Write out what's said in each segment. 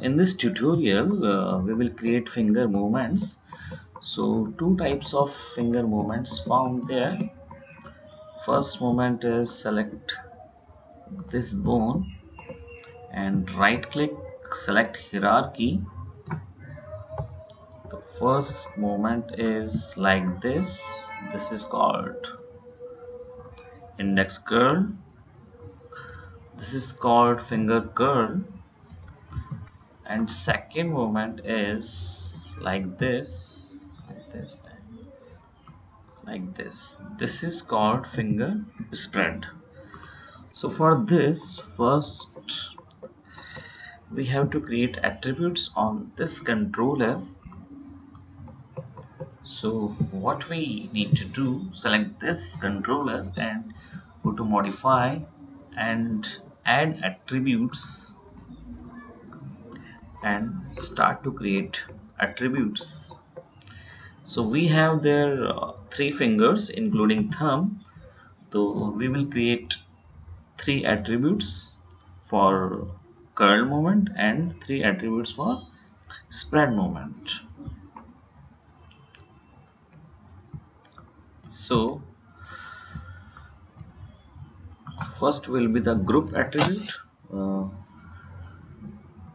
In this tutorial, we will create finger movements. So two types of finger movements found there. First movement is select this bone and right click, select hierarchy. The first movement is like this. This is called index curl. This is called finger curl. And second movement is like this, like this. This is called finger spread. So for this, first we have to create attributes on this controller. So what we need to do, select this controller and go to modify and add attributes and start to create attributes. So we have there three fingers including thumb. So we will create three attributes for curl movement and three attributes for spread movement. So first will be the group attribute,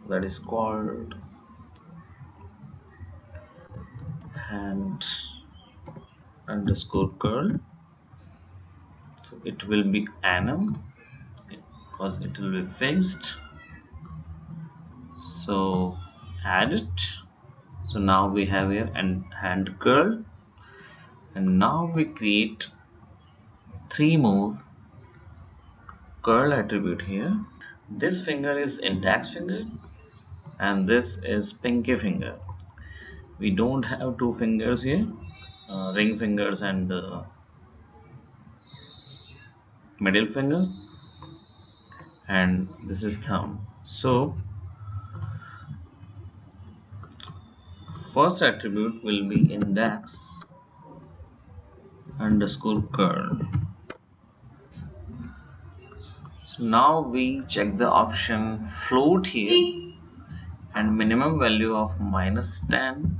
that is called hand underscore curl. So it will be anim because it will be fixed. So add it. So now we have here hand curl, and now we create three more curl attribute here. This finger is index finger and this is pinky finger. We don't have two fingers here, ring fingers and middle finger, and this is thumb. So first attribute will be index underscore curl. So now we check the option float here and minimum value of -10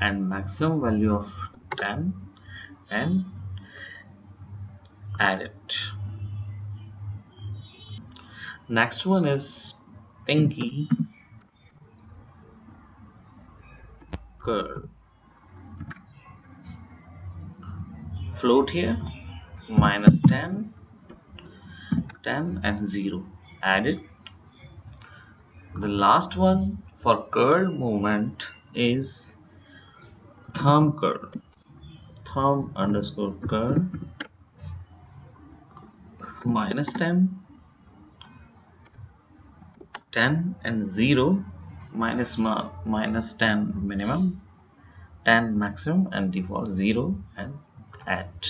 and maximum value of 10 and add it. Next one is pinky curl. Float here -10, 10 and 0. Add it. The last one for curl movement is thumb curl. Thumb underscore curl -10, 10 and 0, -10 minimum, 10 maximum and default 0 and add.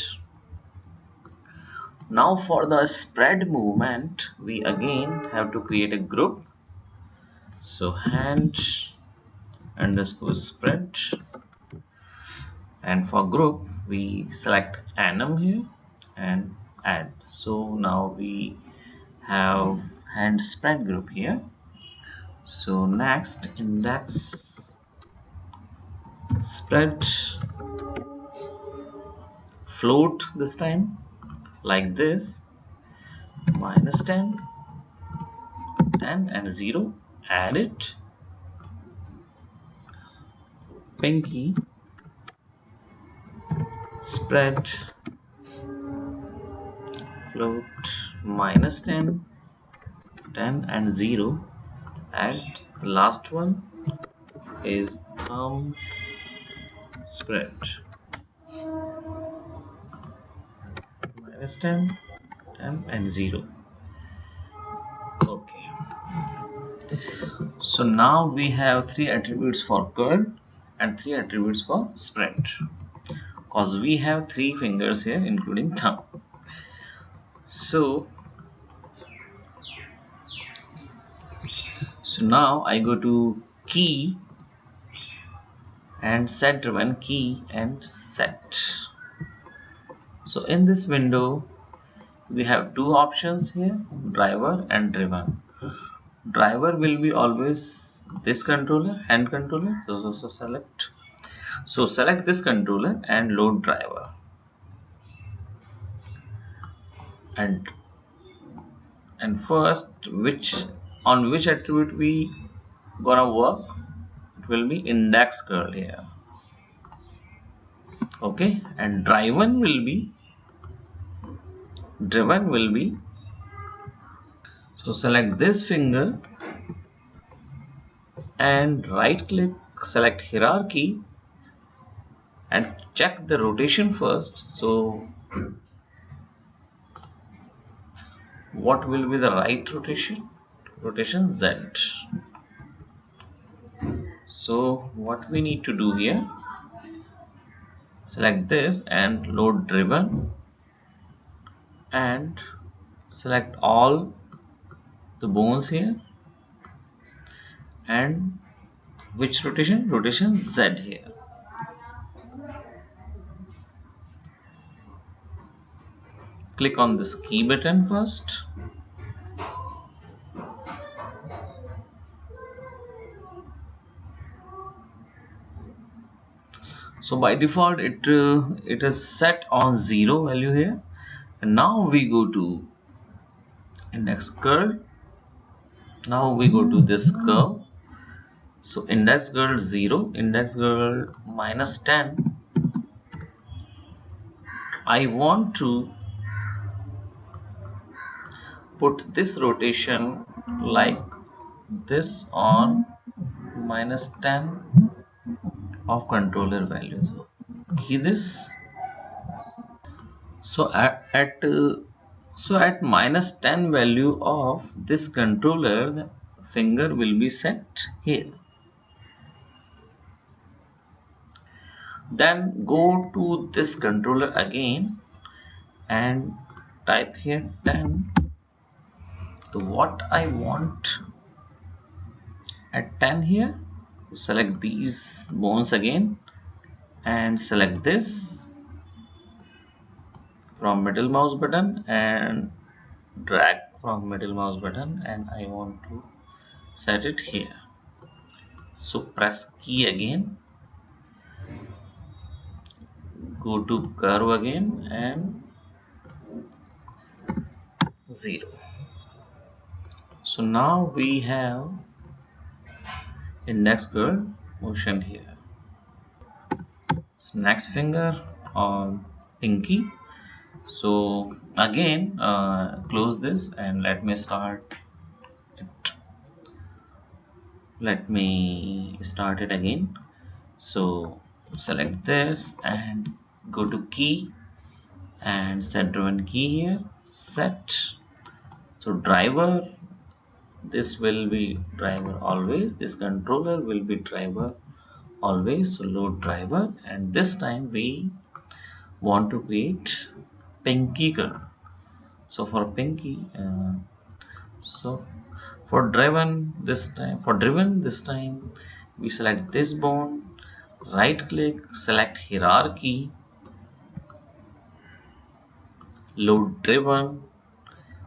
Now for the spread movement, we again have to create a group. So hand underscore spread, and for group we select anim here and add. So now we have hand spread group here. So next, index spread float, this time like this, -10, 10 and 0, add it. Pinky spread float -10, 10 and 0, add. The last one is thumb spread -10, 10 and 0. Okay, so now we have three attributes for curl and three attributes for spread, because we have three fingers here including thumb. So now I go to key and set driven, key and set. So in this window we have two options here, driver and driven. Driver will be always this controller, hand controller. So select this controller and load driver, and first on which attribute we gonna work. It will be index girl here. Okay, and driven will be, so select this finger and right click, select hierarchy and check the rotation first. So what will be the right rotation? Rotation Z. So what we need to do here, select this and load driven and select all the bones here, and which rotation? Rotation Z here. Click on this key button first. So by default it is set on 0 value here, and now we go to index curve. Now we go to this curve. So index girl 0, index girl -10. I want to put this rotation like this on -10 of controller value. So key this. So at -10 value of this controller, the finger will be set here. Then go to this controller again and type here 10. So what I want at 10 here, select these bones again and select this from middle mouse button and drag from middle mouse button, and I want to set it here. So press key again, go to curve again and 0. So now we have index girl motion here. So next finger on pinky. So again close this and let me start it again. So select this and go to key and set driven key here, set. So driver, this will be driver always, this controller will be driver always. So load driver, and this time we want to create pinky curve. So for pinky, so for driven this time we select this bone, right click, select hierarchy, load driven,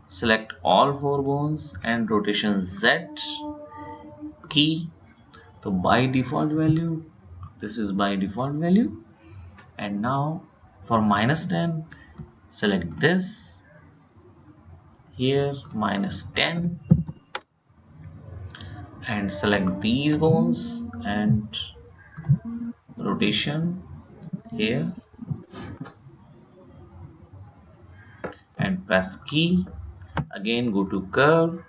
select all 4 bones and rotation Z, key. So by default value, this is by default value. And now for -10, select this here, -10, and select these bones and rotation here and press key again, go to curve,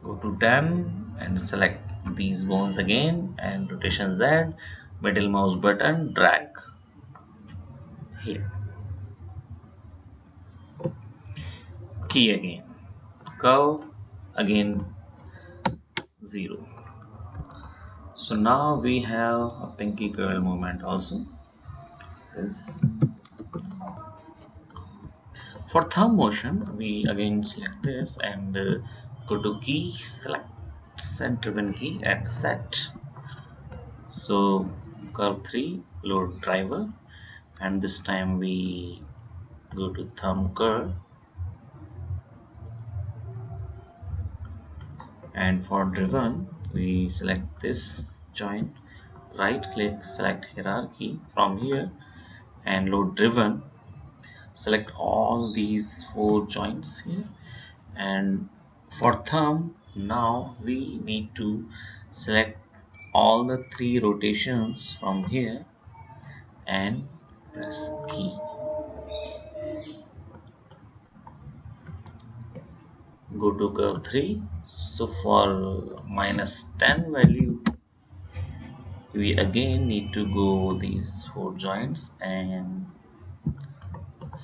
go to 10 and select these bones again and rotation Z, middle mouse button, drag here, key again, curve again 0. So now we have a pinky curl movement also. This for thumb motion, we again select this and go to key, select set driven key and set. So curve 3, load driver, and this time we go to thumb curve and for driven we select this joint, right click, select hierarchy from here, and load driven. Select all these 4 joints here, and for thumb now we need to select all the 3 rotations from here and press key. Go to curve 3. So for -10 value we again need to go these 4 joints and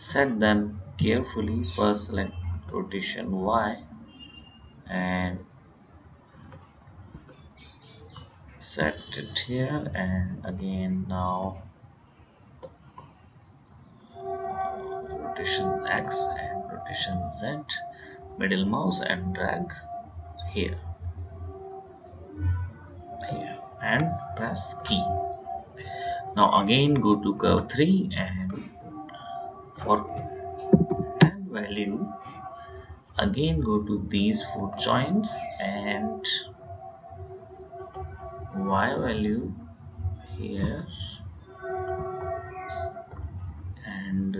set them carefully. First select rotation Y and set it here, and again now rotation X and rotation Z, middle mouse and drag here and press key. Now again go to curve 3 and for 10 value again go to these 4 joints and Y value here and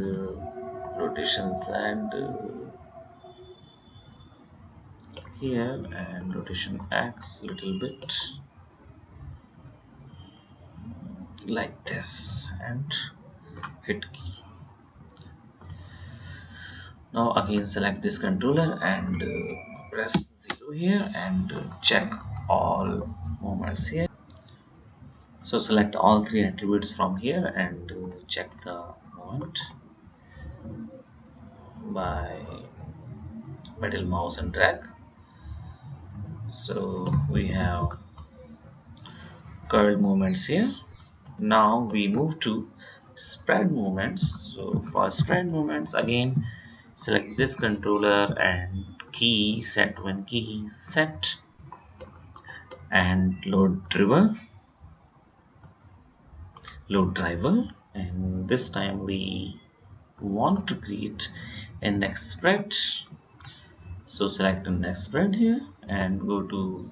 rotation Z here and rotation X little bit like this and hit key. Now again select this controller and press 0 here and check all movements here. So select all 3 attributes from here and check the movement by middle mouse and drag. So we have curl movements here. Now we move to spread movements. So for spread movements again select this controller and key, set when key, set and load driver, and this time we want to create a next spread. So select the next spread here and go to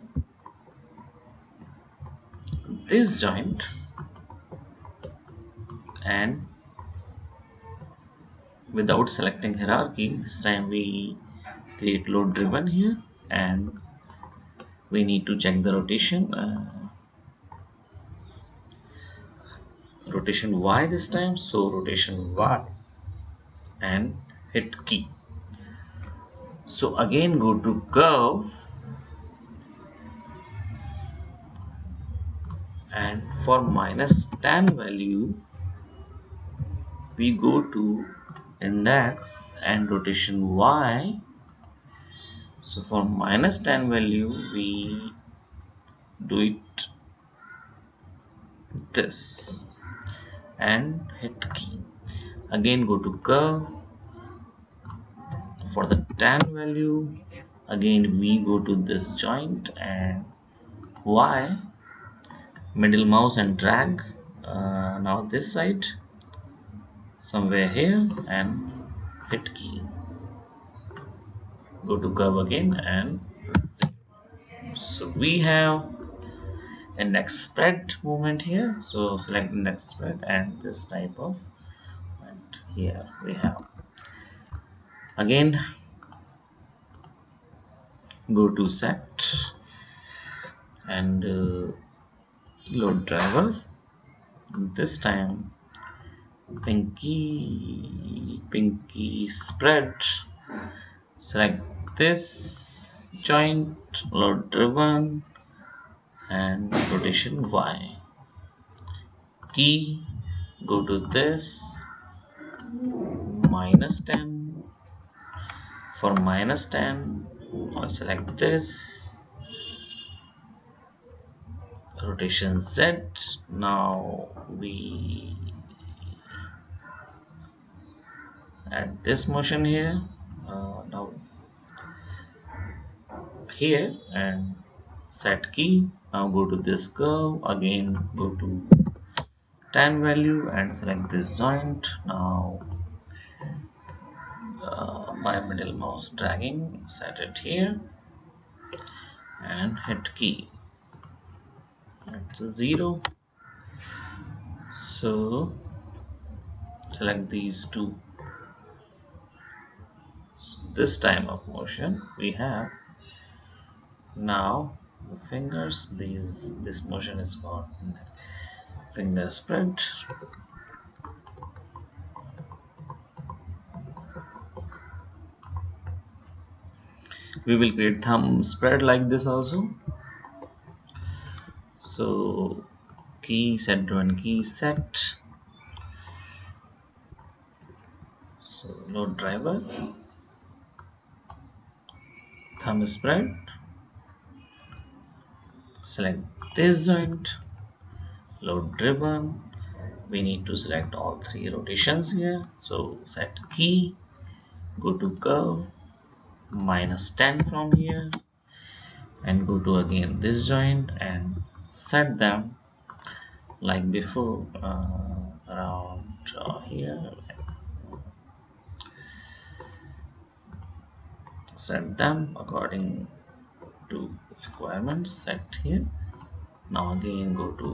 this joint and without selecting hierarchy, this time we create load driven here and we need to check the rotation rotation Y this time. So rotation Y and hit key. So again go to curve and for -10 value we go to index and rotation Y. So for -10 value we do it this and hit key. Again go to curve for the 10 value, again we go to this joint and Y, middle mouse and drag now this side somewhere here and hit key. Go to curve again and so we have a next spread movement here. So select the next spread and this type of movement here we have. Again go to set and load driver. This time pinky spread. Select this joint, load driven and rotation Y. Key, go to this -10. For -10 select this rotation Z. Now we add this motion here now here and set key. Now go to this curve, again go to 10 value and select this joint. Now by middle mouse dragging, set it here and hit key. It's a 0. So select these two. This time of motion we have now the fingers. This motion is called finger spread. We will create thumb spread like this also. So key set and key set. So load driver, thumb spread, select this joint, load ribbon. We need to select all three rotations here. So set key, go to curve, -10 from here, and go to again this joint and set them like before, around here. Set them according to requirements set here. Now again go to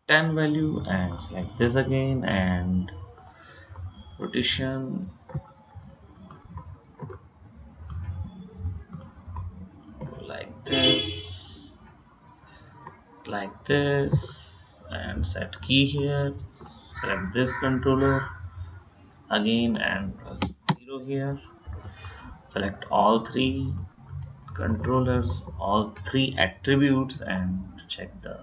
10 value and select this again and rotation like this and set key here. Select this controller again and press 0 here. Select all three controllers, all three attributes, and check the